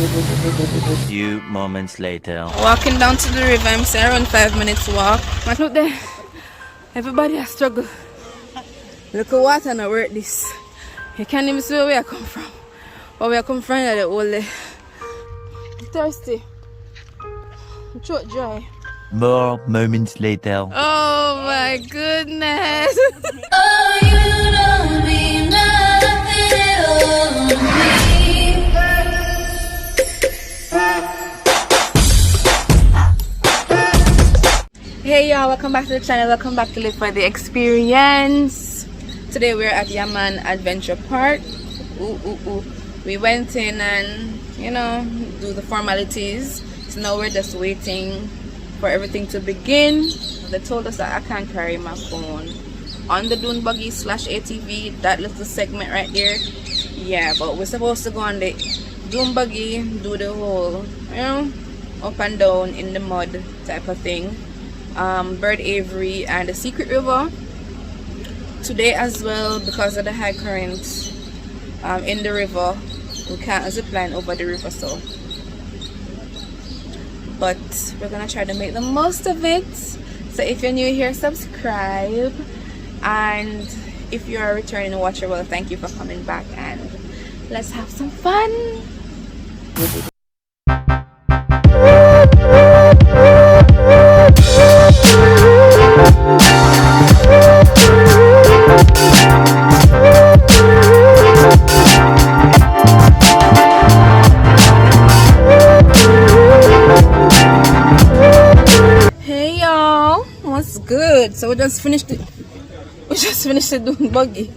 Few moments later. Walking down to the river, I'm saying around 5 minutes walk. But look there, everybody has struggle. Look at water now worth this. You can't even see where I come from. But where I come from is the old thirsty. Throat dry. More moments later. Oh my goodness. Oh, you don't mean nothing to me. Hey y'all, welcome back to the channel. Welcome back to Live for the Experience. Today we're at Yaaman Adventure Park. We went in and, you know, do the formalities. So now we're just waiting for everything to begin. They told us that I can't carry my phone on the Dune buggy / ATV, that little segment right there. Yeah, but we're supposed to go on the Dune buggy, do the whole, you know, up and down in the mud type of thing. Bird aviary and the secret river today as well, because of the high current in the river. We can't zip line over the river, so but we're gonna try to make the most of it. So if you're new here, subscribe, and if you're a returning watcher, well, thank you for coming back, and let's have some fun. Good. So we just finished the Dune buggy.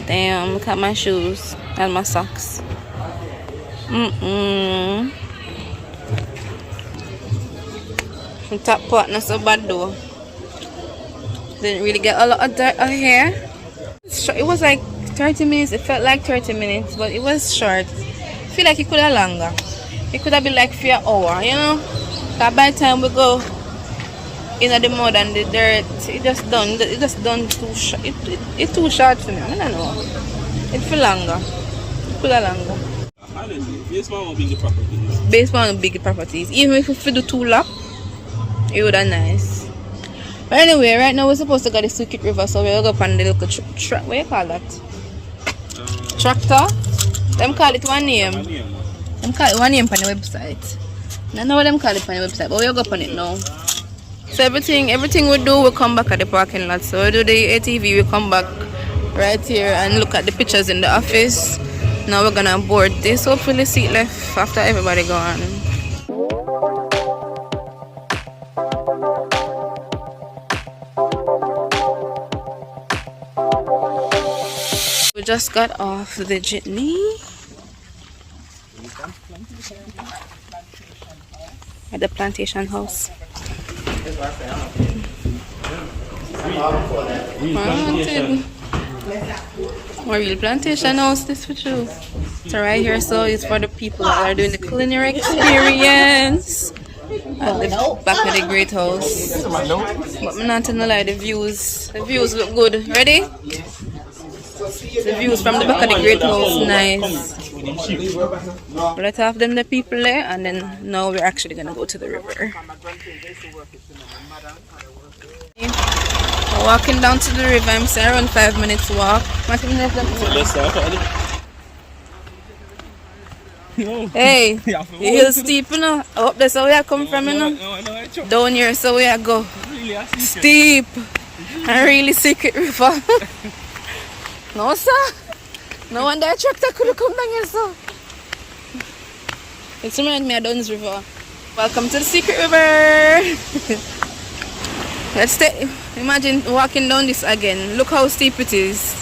Damn, look at my shoes and my socks. From top part, not so bad though. Didn't really get a lot of dirt out here. It was like 30 minutes. It felt like 30 minutes, but it was short. I feel like it could have longer. It could have been like 4 hours, you know. But by the time we go in the mud and the dirt, it just done too short. It's too short for me. I don't know. It feel longer. It could have longer. Based on big properties. Based on big properties. Even if we do 2 laps, it would have nice. But anyway, right now we're supposed to go to the secret river, so we'll go up on the little what do you call that? Tractor? Them call it one name. Them call it one name on the website. I don't know what them call it on the website, but we'll go up on it now. So everything we do, we come back at the parking lot. So we do the ATV, we come back right here and look at the pictures in the office. Now we're gonna board this. Hopefully seat left after everybody gone. We just got off the jitney at the plantation house. More real plantation house, this for true. So right here, so it's for the people that are doing the culinary experience at the back of the great house. But I'm not gonna lie, the views look good. Ready? The views from the back of the great house, nice. Let's have them the people there, and then now we're actually gonna go to the river. Walking down to the river, I'm saying around 5 minutes walk. Hey, you hill steep, you know? Up there, so where I come from, you know? Down here, so where I go? Steep and really secret river. No, sir. No wonder a tractor could have come down here, sir. It reminds me of Dunn's River. Welcome to the secret river. Imagine walking down this again. Look how steep it is.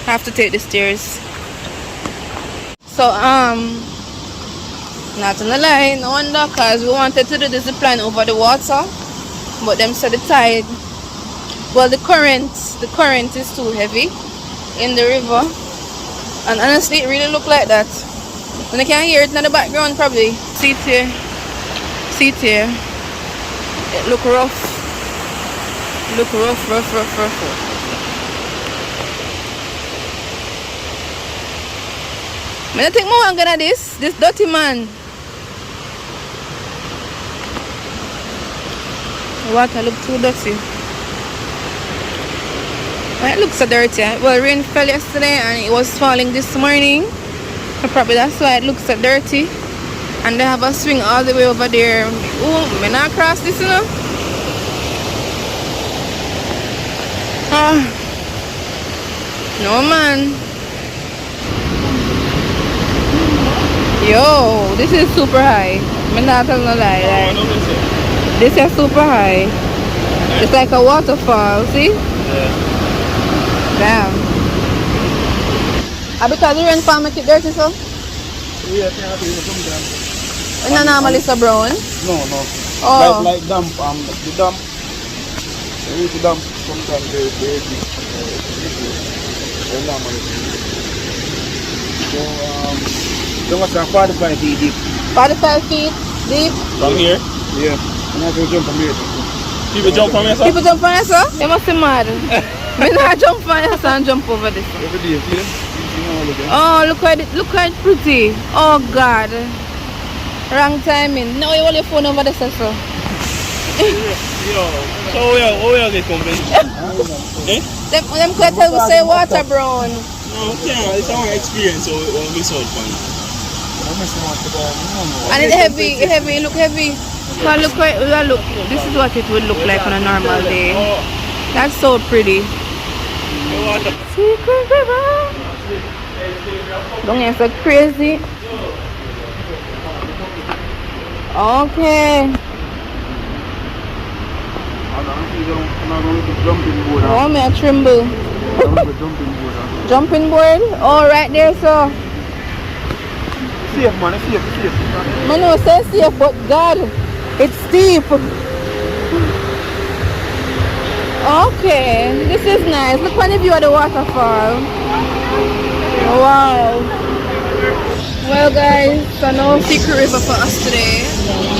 I have to take the stairs. So, not gonna lie, no wonder, because we wanted to do the zip line over the water, but them said the tide, well, the current is too heavy in the river, and honestly it really looked like that. And I can hear it in the background probably. See it here, it look rough. Rough. I don't think more I'm gonna this dirty man. The water look too dirty. Well, it looks so dirty. Well, rain fell yesterday and it was falling this morning. So probably that's why it looks so dirty. And they have a swing all the way over there. Oh, may not cross this, you know? Ah. No, man. Yo, this is super high. I'm not telling no lie. Like, this is super high. It's like a waterfall, see? Damn. Because the rainfall make it dirty, so? Yeah, sometimes. It's not normally so brown? No. Oh. Like damp, the damp. The damp sometimes they normally. So, don't want to 45 feet deep. 45 feet deep? From here? Yeah. And I can jump from here. People jump from here, sir? People jump on it, sir? They must be mad. Me not jump on it, sir, and jump over this. Every day, see them? Oh, look how it's pretty. Oh, God. Wrong timing. No, you hold your phone over there, sir. Yo, so where they coming? Eh? Them could tell we say water brown. No, yeah, it's our experience, so we won't miss out on it. And it's heavy, look heavy. Well, look, this is what it would look like on a normal day. That's so pretty. Secret river. Don't get so crazy. Okay. Oh, me a tremble. Jumping board? Oh, right there, so. Safe, man, it's safe. Man, no, say safe, but God, it's steep. Okay, this is nice. Look on the view of the waterfall. Wow. Well, guys, so no secret river for us today.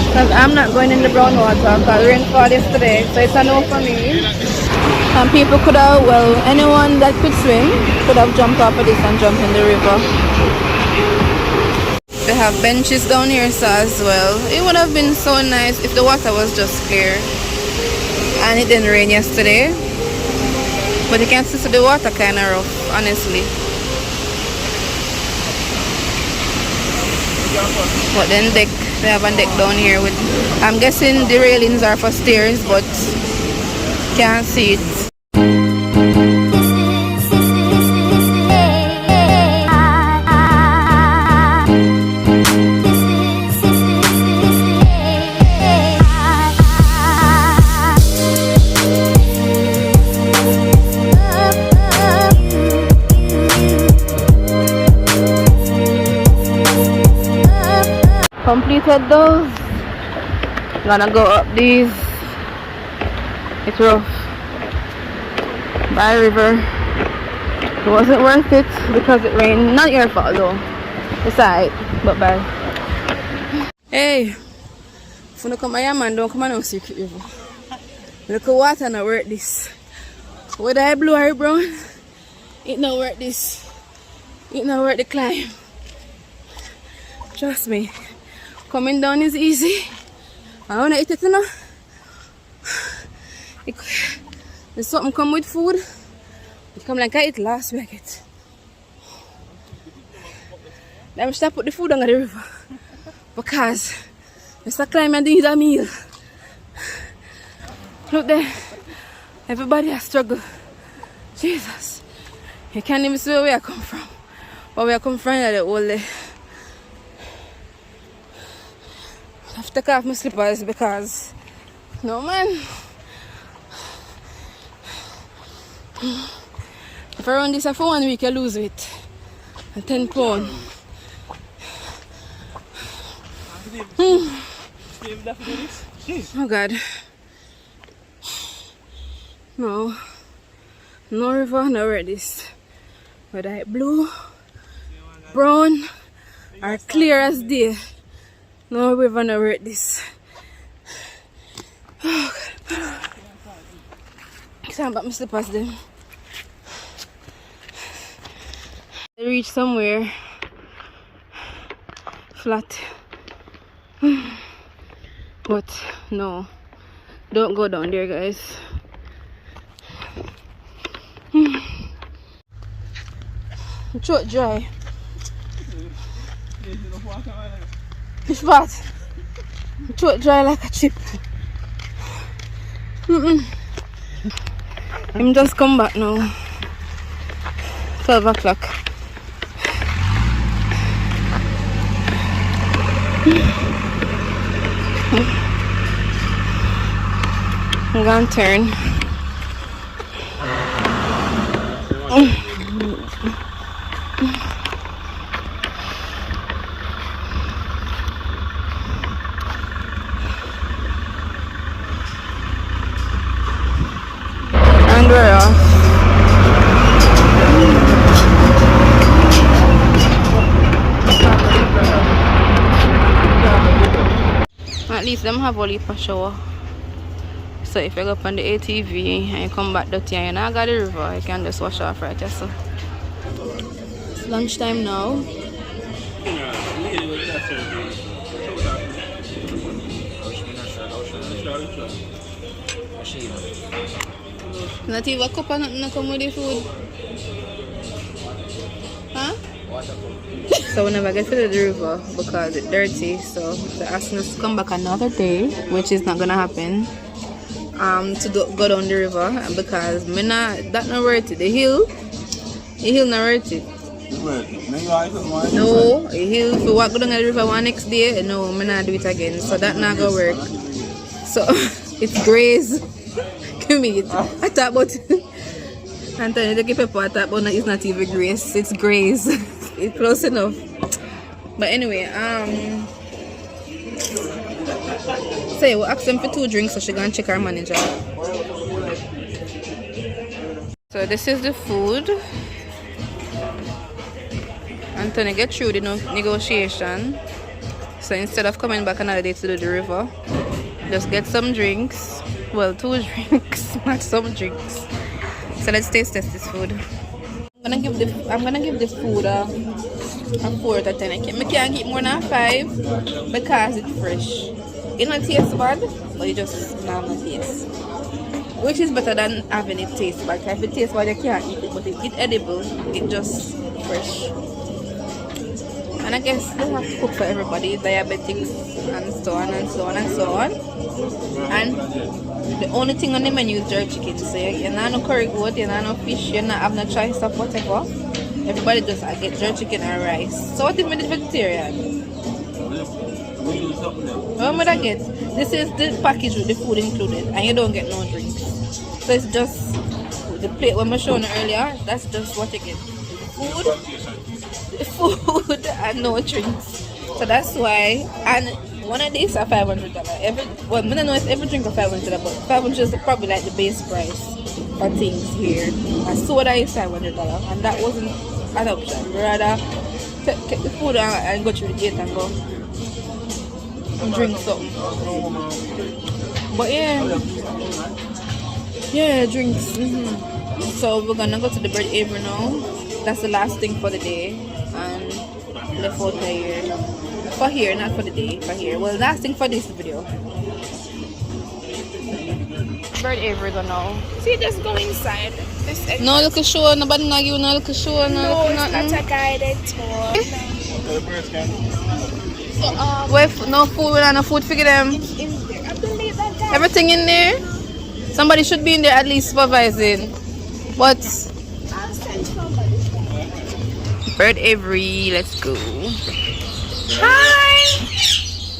Because I'm not going in the brown water because rainfall yesterday. So it's a no for me. And people could have, well, anyone that could swim could have jumped off of this and jumped in the river. They have benches down here so as well. It would have been so nice if the water was just clear. And it didn't rain yesterday. But you can see the water kind of rough, honestly. But then deck, they have a deck down here with, I'm guessing the railings are for stairs, but can't see it. Completed those. Gonna go up these. It's rough. By river. It wasn't worth it because it rained. Not your fault though. It's alright, but bad. Hey, if you come here, man, don't come on no secret river. Look at water not worth this. Whether I blue or brown, it not worth this. It not worth the climb. Trust me. Coming down is easy. I wanna eat it now. There's something come with food. It come like I ate last week. Then I start put the food on the river. Because I start climbing and need a meal. Look there. Everybody has struggled. Jesus. You can't even see where I come from. But where I come from the whole day. I have to take off my slippers because no man. If I run this for 1 week I lose weight. 10 pounds. Oh God. No. No river, no where this. Whether it's blue, brown, or clear as day. No river, no where this. Oh God. Can't back my slippers then. I reached somewhere flat. But no, don't go down there, guys. Throat dry. It's bad. Throat dry like a chip. I'm just come back now. 12 o'clock. I'm gonna turn. And we're off. At least them have a leap of shower. So if you go up on the ATV and you come back dirty and you not got the river, you can just wash off right there. So it's lunchtime now. Not even a cup of nothing to come with the food. Huh? So we never get to the river because it's dirty. So they're asking us to come back another day, which is not gonna happen. Go down the river because that not worth it. The hill not worth it. No, the hill if you walk down the river one next day, no, me not do it again. So that not gonna work. So it's graze. Give me it. I thought about Anthony, the pepper. I thought about it's not even graze. It's graze. It's close enough. But anyway, say we'll ask them for 2 drinks so she gonna check our manager. So this is the food. Anthony get through the negotiation. So instead of coming back another day to do the river, just get some drinks. Well, 2 drinks, not some drinks. So let's taste test this food. I'm gonna give the food a 4 out of 10. I can't get more than 5 because it's fresh. It don't taste bad, but it just normal taste. Which is better than having it taste bad. If it tastes bad, you can't eat it, but it's edible. It's just fresh. And I guess they have to cook for everybody, diabetics and so on and so on and so on. And the only thing on the menu is jerk chicken. So you're not no curry goat, you're not no fish, you're not have no choice of whatever. Everybody just get jerk chicken and rice. So what if I'm vegetarian? What would I get? This is the package with the food included and you don't get no drinks. So it's just the plate when I showed you earlier, that's just what you get. Food and no drinks. So that's why, and one of these are $500. I don't know if every drink is $500, but $500 is probably like the base price for things here. A soda is $500 and that wasn't an option. Rather take the food and go through the gate and go drink something. But yeah, drinks. So we're gonna go to the bird aviary now. That's the last thing for the day and left out here. For here, not for the day, for here. Well, last thing for this video. Bird aviary don't know. See, just go inside. No look at show, nobody not give no look at show, No, it's nothing. not a guided tour. So, No food, no food, figure them. in there. I believe that guy. Everything in there. Somebody should be in there at least supervising. But I'll send somebody. bird aviary, let's go. Hi!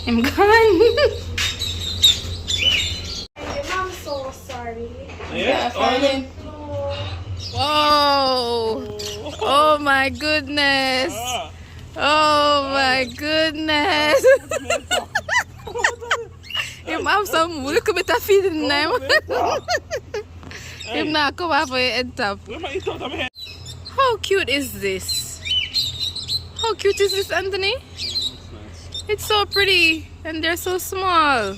I'm gone. I'm so sorry. Yeah, fine. Whoa! Oh my goodness! Oh my goodness! You have some little bit of feed in them. You not come up for your head top. How cute is this? How cute is this, Anthony? It's so pretty and they're so small.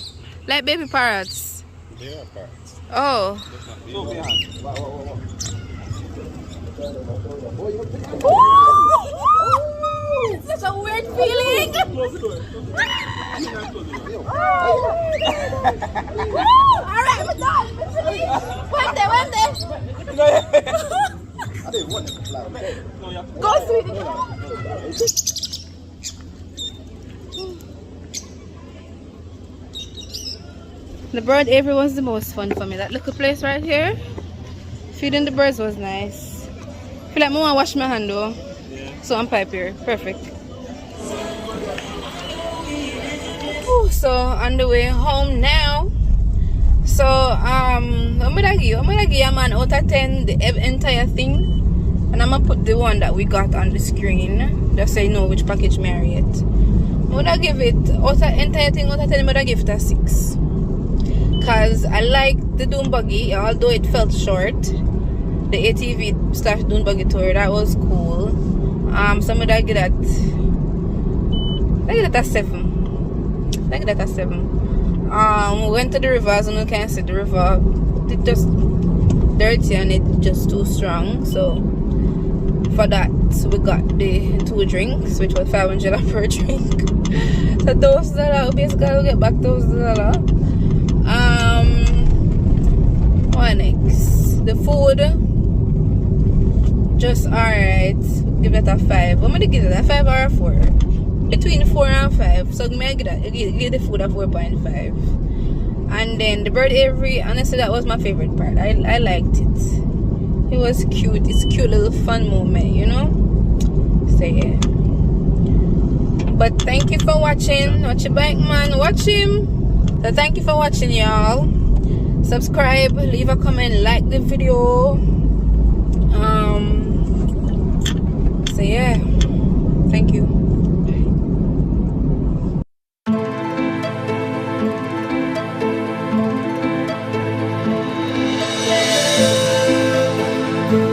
Like baby parrots. They are parrots. Oh. It's such a weird feeling. Close the door. Alright, we're done. One day. No, you have to Go, sweetie. The bird aviary was the most fun for me. That little place right here, feeding the birds was nice. I feel like I want to wash my hand though. Yeah. So I'm pipe here. Perfect. Ooh, so on the way home now. So I'm gonna give Yaaman out of 10 the entire thing, and I'm gonna put the one that we got on the screen just so you know which package Marriott. I'm gonna give it out of entire thing out of 10. I'm gonna give it a 6 because I like the Dune buggy, although it felt short. The ATV / Dune buggy tour, that was cool. So I'm gonna give it a 7. I give it a 7. We went to the river, as you can see the river, it just dirty and it just too strong. So for that we got the 2 drinks, which was $500 per drink. So those $1 basically we'll get back those $1. What next? The food just alright. Give it a 5. I'm gonna give it a 5 or a 4. Between 4 and 5. So I give the food a 4.5. And then the bird aviary, honestly that was my favorite part. I liked it. It was cute. It's a cute little fun moment, you know. So yeah. But thank you for watching. Watch your bike man. Watch him. So thank you for watching, y'all. Subscribe, leave a comment, like the video. So yeah. Thank you.